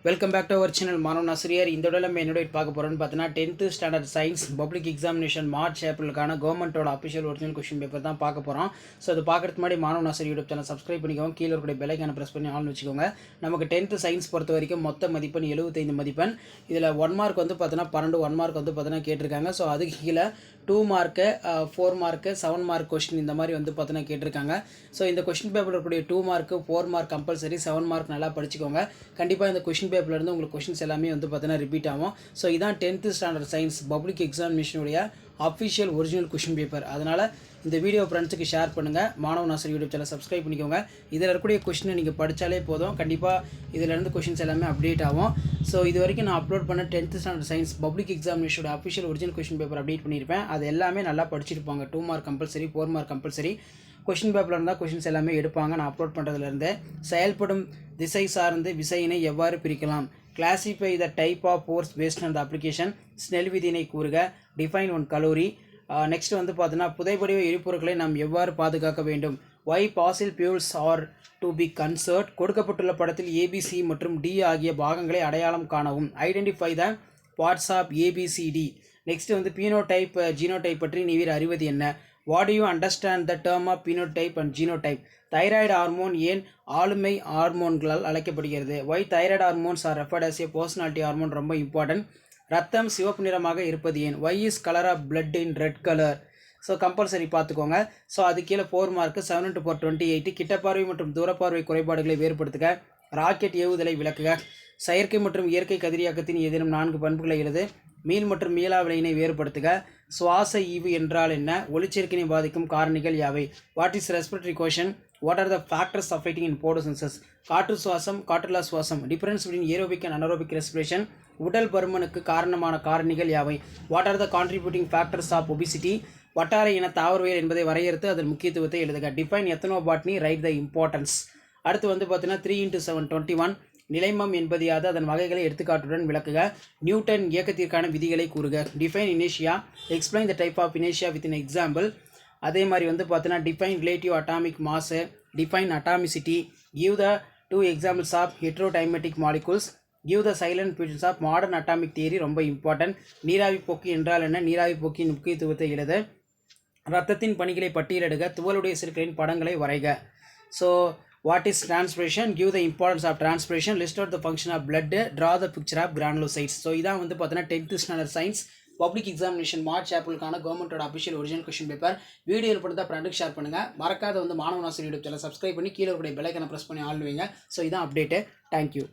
Welcome back to our channel Manavan Asiriyar. இந்த விட நம்ம என்னோட பார்க்க போகிறோம்னு பார்த்தீங்கன்னா 10th standard science public examination March ஏப்ரலுக்கான கவர்மெண்ட்டோட அஃபிஷியல் ஒரிஜினல் கொஸ்டின் பேப்பர் தான் பார்க்க போகிறோம். ஸோ அது பார்க்கறதுக்கு முன்னாடி மாணவன் ஆசிரியர் யூடியூப் சேனல் சப்ஸ்கிரைப் பண்ணிக்கோங்க. கீழே இருக்கிற பெல் ஐக்கானை ப்ரெஸ் பண்ணி ஆன் வச்சுக்கோங்க. நமக்கு 10th சயின்ஸ் பொறுத்த வரைக்கும் மொத்த மதிப்பெண் 75 மதிப்பெண். இதில் 1 மார்க் வந்து பார்த்தீங்கன்னா 12, 1 மார்க் வந்து பார்த்தீங்கன்னா கேட்டிருக்காங்க. ஸோ அதுக்கு கீழே 2 மார்க்கு, 4 மார்க்கு, 7 மார்க் கொஸ்டின் இந்த மாதிரி வந்து பார்த்தீங்கன்னா கேட்டிருக்காங்க. ஸோ இந்த கொஸ்டின் பேப்பரில் இருக்கக்கூடிய 2 மார்க்கு, 4 மார்க் கம்பல்சரி, 7 மார்க் நல்லா படிச்சுக்கோங்க. கண்டிப்பாக இந்த கொஸ்டின் பேப்பர்லேருந்து உங்களுக்கு கொஸ்டின்ஸ் எல்லாமே வந்து பார்த்தீங்கன்னா ரிப்பீட் ஆகும். ஸோ இதான் 10th ஸ்டாண்டர்ட் சயின்ஸ் பப்ளிக் எக்ஸாமினேஷனுடைய அஃபிஷியல் ஒரிஜினல் கொஸ்டின் பேப்பர். அதனால் இந்த வீடியோ ஃப்ரெண்ட்ஸுக்கு ஷேர் பண்ணுங்கள். மாணவன் ஆசிரியர் யூடியூப் சேனல் சப்ஸ்கிரைப் பண்ணிக்கோங்க. இதில் இருக்கக்கூடிய கொஸ்டினை நீங்கள் படித்தாலே போதும், கண்டிப்பாக இதிலேருந்து கொஸ்டின்ஸ் எல்லாமே அப்டேட் ஆகும். ஸோ இது வரைக்கும் நான் அப்லோட் பண்ண 10th ஸ்டாண்டர்ட் சயின்ஸ் பப்ளிக் எக்ஸாமினேஷனோட official original question paper update பண்ணியிருப்பேன். அது எல்லாமே நல்லா படிச்சிருப்பாங்க. 2 mark compulsory, 4 mark compulsory. Question பேப்பரில் இருந்தால் கொஸ்டின்ஸ் எல்லாமே எடுப்பாங்க. நான் அப்லோட் பண்ணுறதுலேருந்து செயல்படும் திசை சார்ந்து விசையினை எவ்வாறு பிரிக்கலாம், classify the type of force based on the application, Snell விதியினை கூறுக, டிஃபைன் 1 கலோரி. நெக்ஸ்ட் வந்து பார்த்தீங்கன்னா புதைபடிவ எரிபொருட்களை நாம் எவ்வாறு பாதுகாக்க வேண்டும், why fossil fuels are to be conserved, கொடுக்கப்பட்டுள்ள படத்தில் ஏபிசி மற்றும் டி ஆகிய பாகங்களை அடையாளம் காணவும், identify the parts of A B C D. Next வந்து பீனோடைப், ஜீனோடைப் பற்றி நீர் அறிவது என்ன, what you understand the term of phenotype and genotype, thyroid hormone ஏன் ஆளுமை ஹார்மோன்களால் அழைக்கப்படுகிறது, why thyroid hormones are referred as a personality hormone, ரொம்ப இம்பார்ட்டன்ட். ரத்தம் சிவப்பு நிறமாக இருப்பது ஏன், why is colour of blood in red colour. So compulsory பார்த்துக்கோங்க. ஸோ அது கீழே 4 மார்க்கு, 7 × 4 28. கிட்டப்பார்வை மற்றும் தூரப்பார்வை குறைபாடுகளை வேறுபடுத்துக, ராக்கெட் ஏவுதலை விளக்குக, செயற்கை மற்றும் இயற்கை கதிரியாக்கத்தின் ஏதேனும் 4 பண்புகளை எழுது, மீள் மற்றும் மீளா வினையினை வேறுபடுத்துக, சுவாச ஈவு என்றால் என்ன, ஒளிச்சேர்க்கையை பாதிக்கும் காரணிகள் யாவை, what is respiratory quotient, what are the factors affecting in photosynthesis, காற்று சுவாசம் காற்றுலா சுவாசம், difference between aerobic and anaerobic respiration, உடல் பருமனுக்கு காரணமான காரணிகள் யாவை, what are the contributing factors of obesity, வட்டார இன தாவரவியல் என்பதை வரையறுத்து அதன் முக்கியத்துவத்தை எழுதுக, define ethnobotany, write the importance. அடுத்து வந்து பார்த்தீங்கன்னா 3 × 7 21. நிலைமம் என்பது யாது, அதன் வகைகளை எடுத்துக்காட்டுடன் விளக்குக, நியூட்டன் இயக்கத்திற்கான விதிகளை கூறுக, define இனேஷியா, explain the type of இனேஷியா with in example. அதே மாதிரி வந்து பார்த்தீங்கன்னா define relative atomic mass, define atomicity, give the 2 examples of ஹெட்ரோடைமேட்டிக் molecules, give the silent பியூஷன்ஸ் of modern atomic theory, ரொம்ப இம்பார்ட்டன்ட். நீராவி போக்கு என்றால் என்ன, நீராவி போக்கின் முக்கியத்துவத்தை எழுத, ரத்தத்தின் பணிகளை பட்டியலிடுக, துவளுடைய சிறுக்களின் படங்களை வரைக. So what is transpiration, give the importance of transpiration, list out the function of blood, draw the picture of granulocytes. So இதான் வந்து பார்த்தீங்கன்னா 10th standard science public examination March ஏப்ரலுக்கான கவர்மெண்ட்டோட official original question paper. Video ஏற்படுத்த ஃப்ரெண்டுக்கு share பண்ணுங்கள். மறக்காத வந்து மாணவன் ஆசிரியர் யூடியூப் சேனல் சப்ஸ்கிரைப் பண்ணி கீழே இருக்கிற பெல் ஐக்கானை ப்ரெஸ் பண்ணி ஆள் வைங்க. ஸோ இதான் அப்டேட்டு. தேங்க்யூ.